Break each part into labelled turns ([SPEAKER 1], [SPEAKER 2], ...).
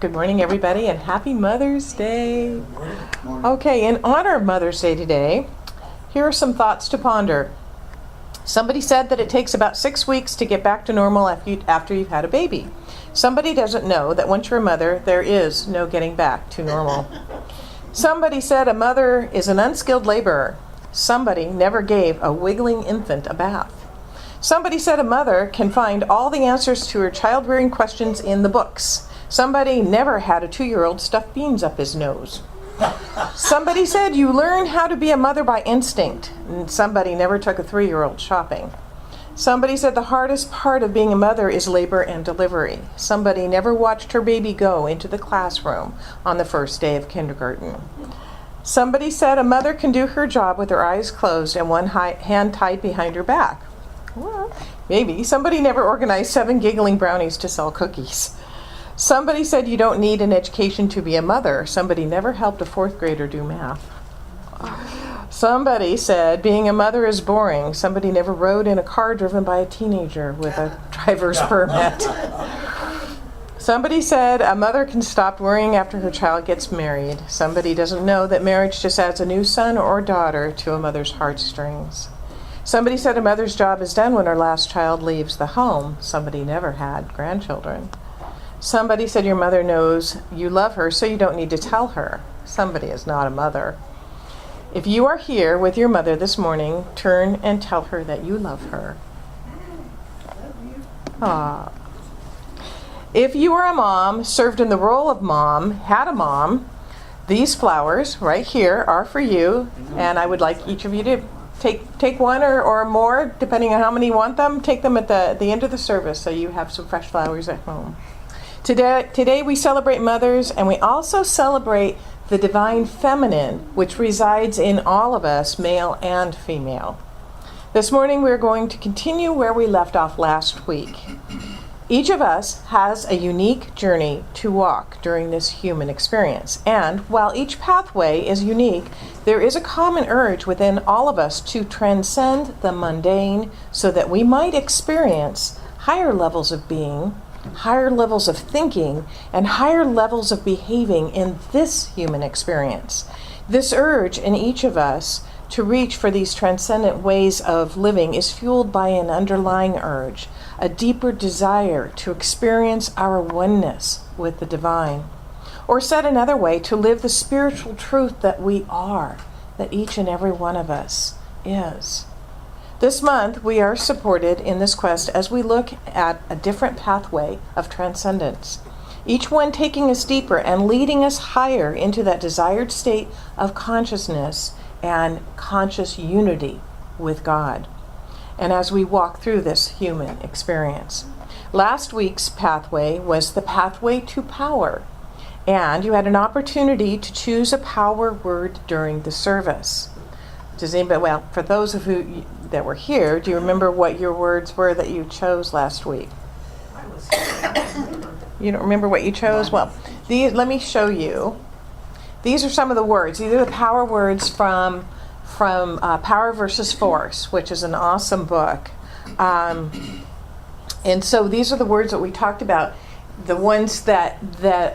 [SPEAKER 1] Good morning, everybody, and happy Mother's Day. Okay, in honor of Mother's Day today, here are some thoughts to ponder. Somebody said that it takes about 6 weeks to get back to normal after you've had a baby. Somebody doesn't know that once you're a mother, there is no getting back to normal. Somebody said a mother is an unskilled laborer. Somebody never gave a wiggling infant a bath. Somebody said a mother can find all the answers to her child-rearing questions in the books. Somebody never had a 2-year-old stuff beans up his nose. Somebody said you learn how to be a mother by instinct. And somebody never took a 3-year-old shopping. Somebody said the hardest part of being a mother is labor and delivery. Somebody never watched her baby go into the classroom on the first day of kindergarten. Somebody said a mother can do her job with her eyes closed and one hand tied behind her back. Well, maybe. Somebody never organized 7 giggling brownies to sell cookies. Somebody said you don't need an education to be a mother. Somebody never helped a 4th grader do math. Somebody said being a mother is boring. Somebody never rode in a car driven by a teenager with a driver's permit. Somebody said a mother can stop worrying after her child gets married. Somebody doesn't know that marriage just adds a new son or daughter to a mother's heartstrings. Somebody said a mother's job is done when her last child leaves the home. Somebody never had grandchildren. Somebody said your mother knows you love her, so you don't need to tell her. Somebody is not a mother. If you are here with your mother this morning, turn and tell her that you love her. Aww. If you are a mom, served in the role of mom, had a mom, these flowers right here are for you, and I would like each of you to take one or more, depending on how many you want them. Take them at the end of the service so you have some fresh flowers at home. Today we celebrate mothers, and we also celebrate the divine feminine, which resides in all of us, male and female. This morning we're going to continue where we left off last week. Each of us has a unique journey to walk during this human experience. And while each pathway is unique, there is a common urge within all of us to transcend the mundane so that we might experience higher levels of being, higher levels of thinking, and higher levels of behaving in this human experience. This urge in each of us to reach for these transcendent ways of living is fueled by an underlying urge, a deeper desire to experience our oneness with the divine. Or said another way, to live the spiritual truth that we are, that each and every one of us is. This month, we are supported in this quest as we look at a different pathway of transcendence, each one taking us deeper and leading us higher into that desired state of consciousness and conscious unity with God. And as we walk through this human experience. Last week's pathway was the pathway to power, and you had an opportunity to choose a power word during the service. Does anybody, well, for those of you that were here, do you remember what your words were that you chose last week? You don't remember what you chose? Well, let me show you. These are some of the words. These are the power words from Power versus Force, which is an awesome book. And so these are the words that we talked about, the ones that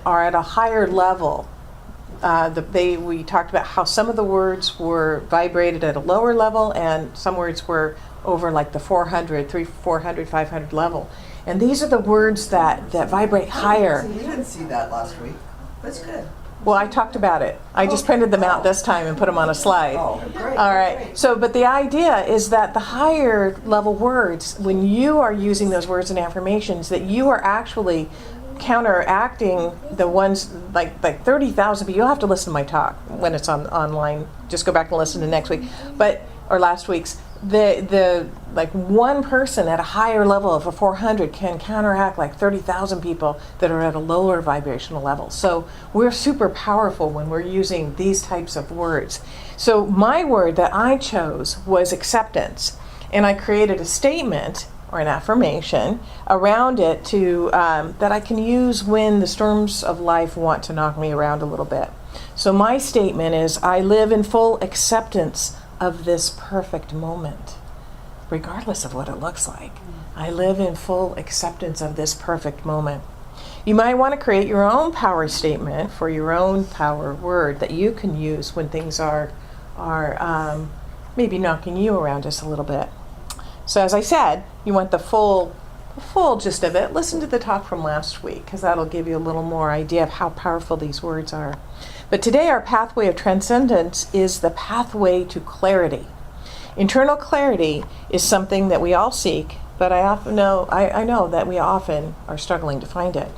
[SPEAKER 1] are at a higher level. We talked about how some of the words were vibrated at a lower level, and some words were over like the 400, 500 level. And these are the words that vibrate higher.
[SPEAKER 2] You didn't see that last week. That's good.
[SPEAKER 1] Well, I talked about it. I just printed them out this time and put them on a slide.
[SPEAKER 2] Oh, great.
[SPEAKER 1] All right. So, but the idea is that the higher level words, when you are using those words and affirmations, that you are actually counteracting the ones like 30,000 people. You'll have to listen to my talk when it's online. Just go back and listen to next week, or last week's. The like one person at a higher level of a 400 can counteract like 30,000 people that are at a lower vibrational level. So we're super powerful when we're using these types of words. So my word that I chose was acceptance, and I created a statement or an affirmation around it to that I can use when the storms of life want to knock me around a little bit. So my statement is, I live in full acceptance of this perfect moment, regardless of what it looks like. I live in full acceptance of this perfect moment. You might want to create your own power statement for your own power word that you can use when things are maybe knocking you around just a little bit. So as I said, you want the full gist of it. Listen to the talk from last week, because that'll give you a little more idea of how powerful these words are. But today our pathway of transcendence is the pathway to clarity. Internal clarity is something that we all seek, but I know that we often are struggling to find it.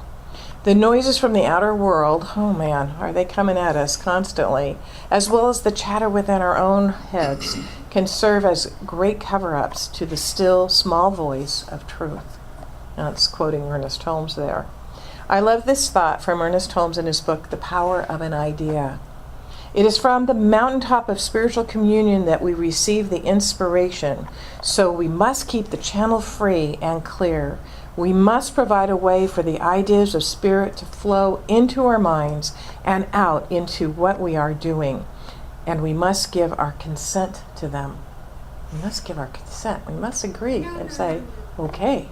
[SPEAKER 1] The noises from the outer world, oh man, are they coming at us constantly, as well as the chatter within our own heads, can serve as great cover-ups to the still, small voice of truth. That's quoting Ernest Holmes there. I love this thought from Ernest Holmes in his book, The Power of an Idea. It is from the mountaintop of spiritual communion that we receive the inspiration, so we must keep the channel free and clear. We must provide a way for the ideas of spirit to flow into our minds and out into what we are doing. And we must give our consent to them. We must give our consent. We must agree and say, okay.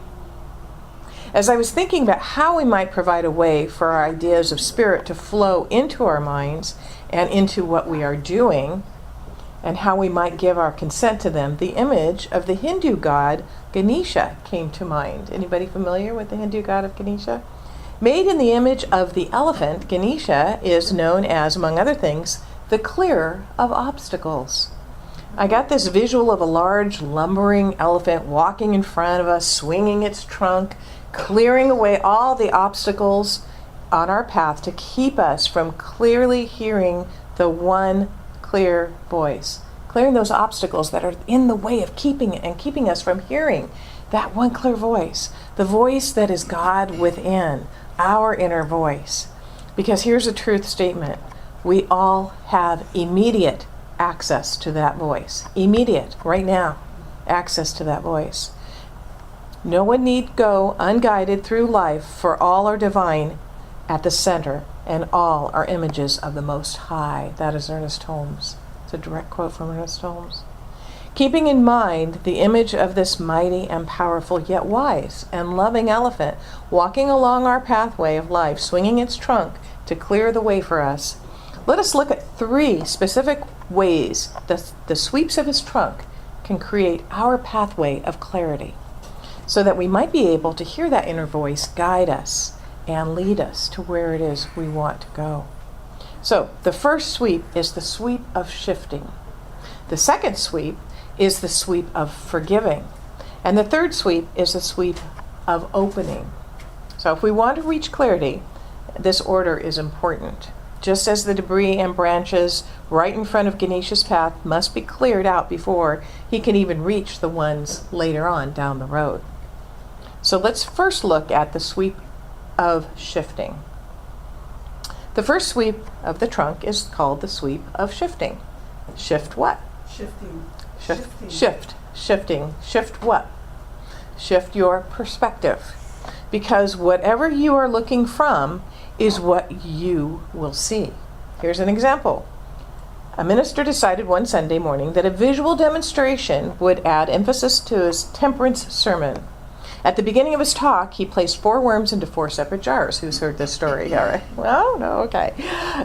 [SPEAKER 1] As I was thinking about how we might provide a way for our ideas of spirit to flow into our minds and into what we are doing, and how we might give our consent to them, the image of the Hindu god Ganesha came to mind. Anybody familiar with the Hindu god of Ganesha? Made in the image of the elephant, Ganesha is known as, among other things, the clearer of obstacles. I got this visual of a large, lumbering elephant walking in front of us, swinging its trunk, clearing away all the obstacles on our path to keep us from clearly hearing the one clear voice. Clearing those obstacles that are in the way of keeping us from hearing that one clear voice. The voice that is God within, our inner voice. Because here's a truth statement. We all have immediate access to that voice. Immediate, right now, access to that voice. No one need go unguided through life, for all are divine at the center, and all are images of the Most High. That is Ernest Holmes. It's a direct quote from Ernest Holmes. Keeping in mind the image of this mighty and powerful, yet wise and loving elephant walking along our pathway of life, swinging its trunk to clear the way for us, let us look at 3 specific ways the sweeps of his trunk can create our pathway of clarity, so that we might be able to hear that inner voice guide us and lead us to where it is we want to go. So the first sweep is the sweep of shifting. The second sweep is the sweep of forgiving. And the third sweep is the sweep of opening. So if we want to reach clarity, this order is important. Just as the debris and branches right in front of Ganesha's path must be cleared out before he can even reach the ones later on down the road. So let's first look at the sweep of shifting. The first sweep of the trunk is called the sweep of shifting. Shift what?
[SPEAKER 2] Shifting.
[SPEAKER 1] Shifting. Shift what? Shift your perspective. Because whatever you are looking from is what you will see. Here's an example. A minister decided one Sunday morning that a visual demonstration would add emphasis to his temperance sermon. At the beginning of his talk, he placed 4 worms into 4 separate jars. Who's heard this story? All right. Well, no, okay.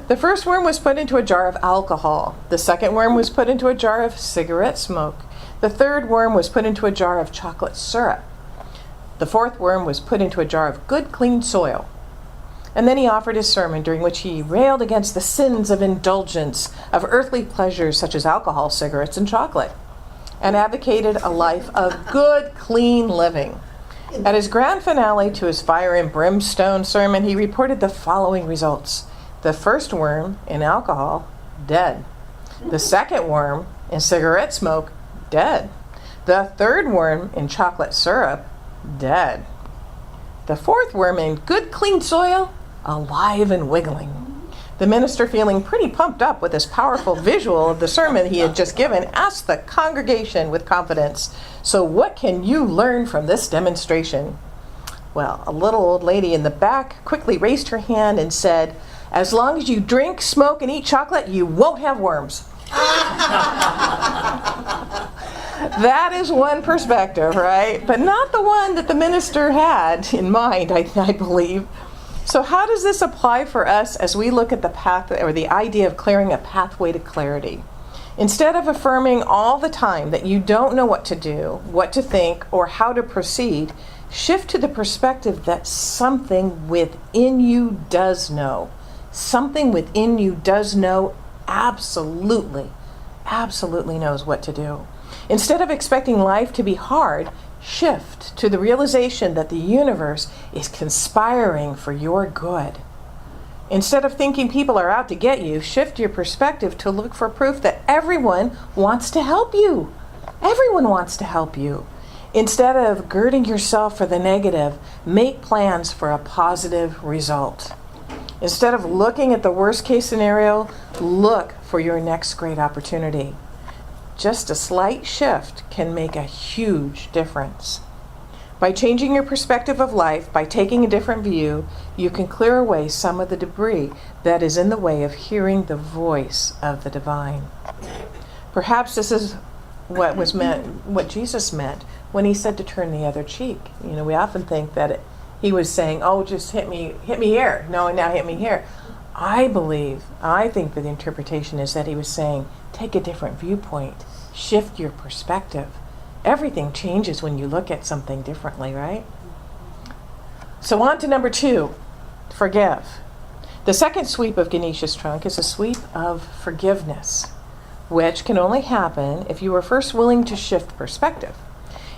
[SPEAKER 1] The first worm was put into a jar of alcohol. The second worm was put into a jar of cigarette smoke. The third worm was put into a jar of chocolate syrup. The fourth worm was put into a jar of good, clean soil. And then he offered his sermon, during which he railed against the sins of indulgence, of earthly pleasures such as alcohol, cigarettes, and chocolate, and advocated a life of good, clean living. At his grand finale to his fire and brimstone sermon, he reported the following results. The first worm in alcohol, dead. The second worm in cigarette smoke, dead. The third worm in chocolate syrup, dead. The fourth worm in good, clean soil, alive and wiggling. The minister, feeling pretty pumped up with this powerful visual of the sermon he had just given, asked the congregation with confidence, "So what can you learn from this demonstration?" Well, a little old lady in the back quickly raised her hand and said, "As long as you drink, smoke, and eat chocolate, you won't have worms." That is one perspective, right? But not the one that the minister had in mind, I believe. So how does this apply for us as we look at the path or the idea of clearing a pathway to clarity? Instead of affirming all the time that you don't know what to do, what to think, or how to proceed, shift to the perspective that something within you does know. Something within you does know absolutely knows what to do. Instead of expecting life to be hard, shift to the realization that the universe is conspiring for your good. Instead of thinking people are out to get you, shift your perspective to look for proof that everyone wants to help you. Everyone wants to help you. Instead of girding yourself for the negative, make plans for a positive result. Instead of looking at the worst case scenario, look for your next great opportunity. Just a slight shift can make a huge difference. By changing your perspective of life, by taking a different view, you can clear away some of the debris that is in the way of hearing the voice of the divine. Perhaps this is what Jesus meant when he said to turn the other cheek. You know, we often think that he was saying, "Oh, just hit me here. No, now hit me here." I think that the interpretation is that he was saying, take a different viewpoint, shift your perspective. Everything changes when you look at something differently, right? So on to number 2, forgive. The second sweep of Ganesha's trunk is a sweep of forgiveness, which can only happen if you are first willing to shift perspective.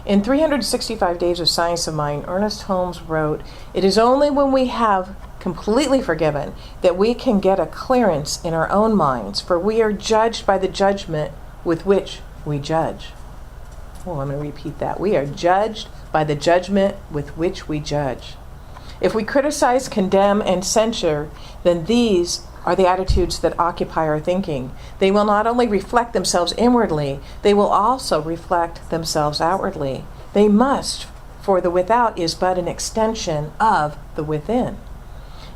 [SPEAKER 1] In 365 Days of Science of Mind, Ernest Holmes wrote, "It is only when we have completely forgiven that we can get a clearance in our own minds, for we are judged by the judgment with which we judge." Oh, I'm going to repeat that. We are judged by the judgment with which we judge. If we criticize, condemn, and censure, then these are the attitudes that occupy our thinking. They will not only reflect themselves inwardly, they will also reflect themselves outwardly. They must, for the without is but an extension of the within.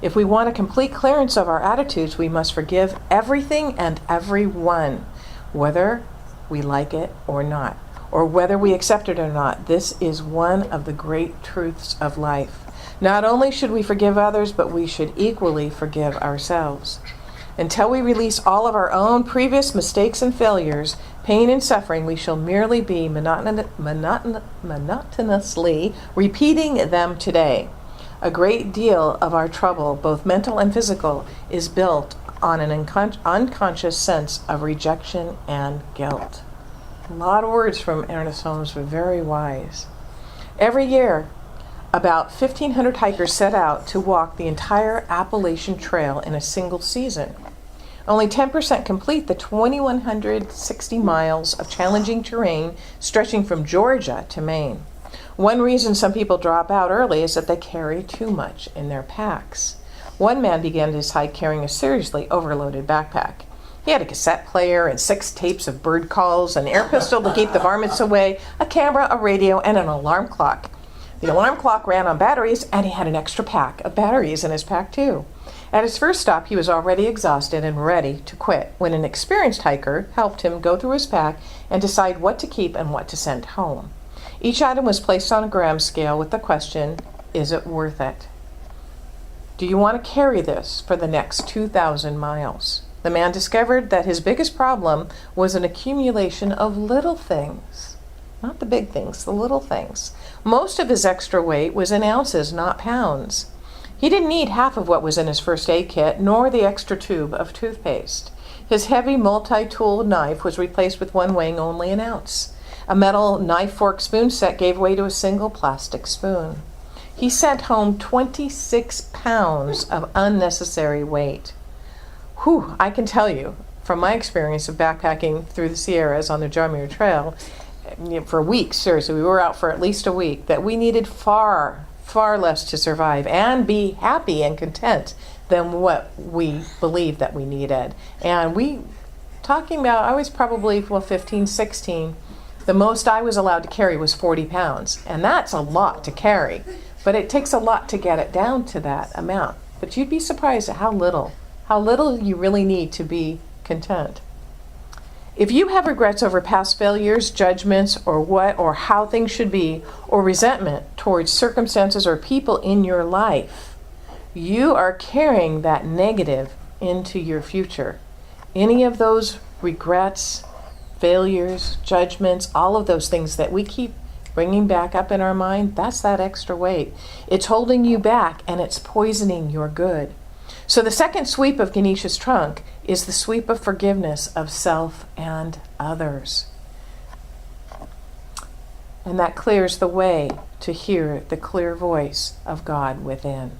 [SPEAKER 1] If we want a complete clearance of our attitudes, we must forgive everything and everyone, whether we like it or not, or whether we accept it or not. This is one of the great truths of life. Not only should we forgive others, but we should equally forgive ourselves. Until we release all of our own previous mistakes and failures, pain and suffering, we shall merely be monotonously repeating them today. A great deal of our trouble, both mental and physical, is built on an unconscious sense of rejection and guilt. A lot of words from Ernest Holmes were very wise. Every year, about 1,500 hikers set out to walk the entire Appalachian Trail in a single season. Only 10% complete the 2,160 miles of challenging terrain stretching from Georgia to Maine. One reason some people drop out early is that they carry too much in their packs. One man began his hike carrying a seriously overloaded backpack. He had a cassette player and 6 tapes of bird calls, an air pistol to keep the varmints away, a camera, a radio, and an alarm clock. The alarm clock ran on batteries, and he had an extra pack of batteries in his pack too. At his first stop, he was already exhausted and ready to quit when an experienced hiker helped him go through his pack and decide what to keep and what to send home. Each item was placed on a gram scale with the question, is it worth it? Do you want to carry this for the next 2,000 miles? The man discovered that his biggest problem was an accumulation of little things. Not the big things, the little things. Most of his extra weight was in ounces, not pounds. He didn't need half of what was in his first aid kit, nor the extra tube of toothpaste. His heavy multi-tool knife was replaced with one weighing only an ounce. A metal knife, fork, spoon set gave way to a single plastic spoon. He sent home 26 pounds of unnecessary weight. Whew, I can tell you, from my experience of backpacking through the Sierras on the Jarmir Trail, for weeks, seriously, we were out for at least a week, that we needed far less to survive and be happy and content than what we believed that we needed. And I was probably 15, 16. The most I was allowed to carry was 40 pounds. And that's a lot to carry. But it takes a lot to get it down to that amount. But you'd be surprised at how little you really need to be content. If you have regrets over past failures, judgments, or what or how things should be, or resentment towards circumstances or people in your life, you are carrying that negative into your future. Any of those regrets, failures, judgments, all of those things that we keep bringing back up in our mind, that's that extra weight. It's holding you back and it's poisoning your good. So the second sweep of Ganesha's trunk is the sweep of forgiveness of self and others. And that clears the way to hear the clear voice of God within.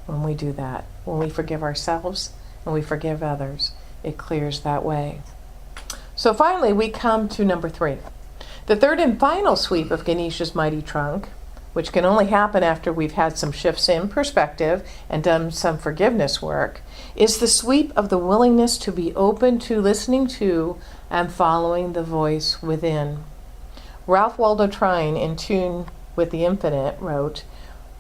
[SPEAKER 1] When we do that, when we forgive ourselves and we forgive others, it clears that way. So finally, we come to number 3. The third and final sweep of Ganesha's mighty trunk, which can only happen after we've had some shifts in perspective and done some forgiveness work, is the sweep of the willingness to be open to listening to and following the voice within. Ralph Waldo Trine, in Tune with the Infinite, wrote,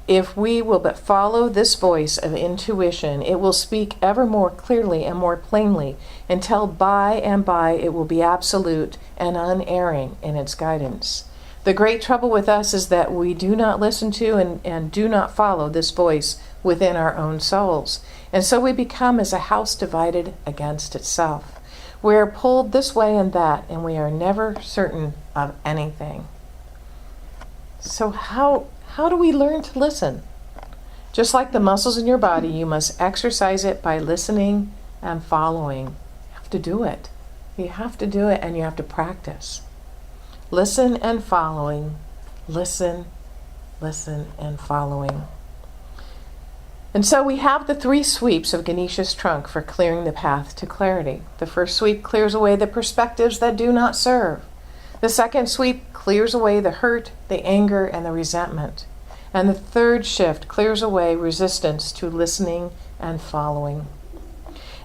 [SPEAKER 1] "If we will but follow this voice of intuition, it will speak ever more clearly and more plainly, until by and by it will be absolute and unerring in its guidance. The great trouble with us is that we do not listen to and do not follow this voice within our own souls, and so we become as a house divided against itself. We are pulled this way and that, and we are never certain of anything." So how do we learn to listen? Just like the muscles in your body, you must exercise it by listening and following. You have to do it. You have to do it, and you have to practice. Listen and following. Listen, listen, and following. And so we have the 3 sweeps of Ganesha's trunk for clearing the path to clarity. The first sweep clears away the perspectives that do not serve. The second sweep clears away the hurt, the anger, and the resentment. And the third shift clears away resistance to listening and following.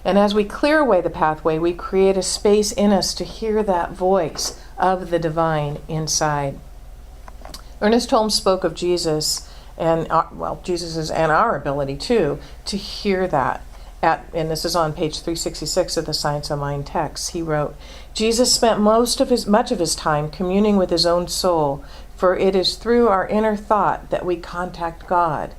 [SPEAKER 1] And as we clear away the pathway, we create a space in us to hear that voice of the divine inside. Ernest Holmes spoke of Jesus and Jesus's and our ability too to hear that. And this is on page 366 of the Science of Mind text. He wrote, "Jesus spent much of his time communing with his own soul, for it is through our inner thought that we contact God.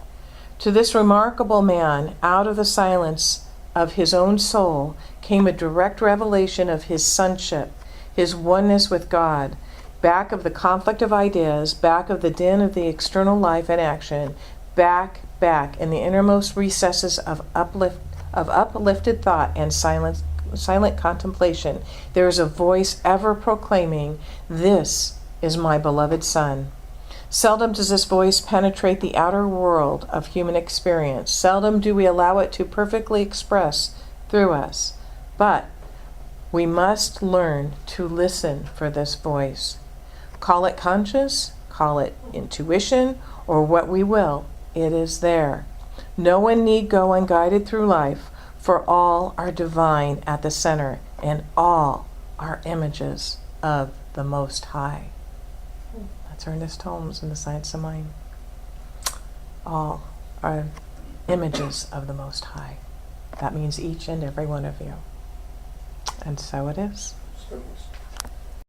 [SPEAKER 1] To this remarkable man, out of the silence of his own soul, came a direct revelation of his sonship, his oneness with God, back of the conflict of ideas, back of the din of the external life and action, back in the innermost recesses of uplifted thought and silent contemplation. There is a voice ever proclaiming, 'This is my beloved Son.' Seldom does this voice penetrate the outer world of human experience. Seldom do we allow it to perfectly express through us. But we must learn to listen for this voice. Call it conscious, call it intuition, or what we will, it is there. No one need go unguided through life, for all are divine at the center, and all are images of the Most High." That's Ernest Holmes in the Science of Mind. All are images of the Most High. That means each and every one of you. And so it is.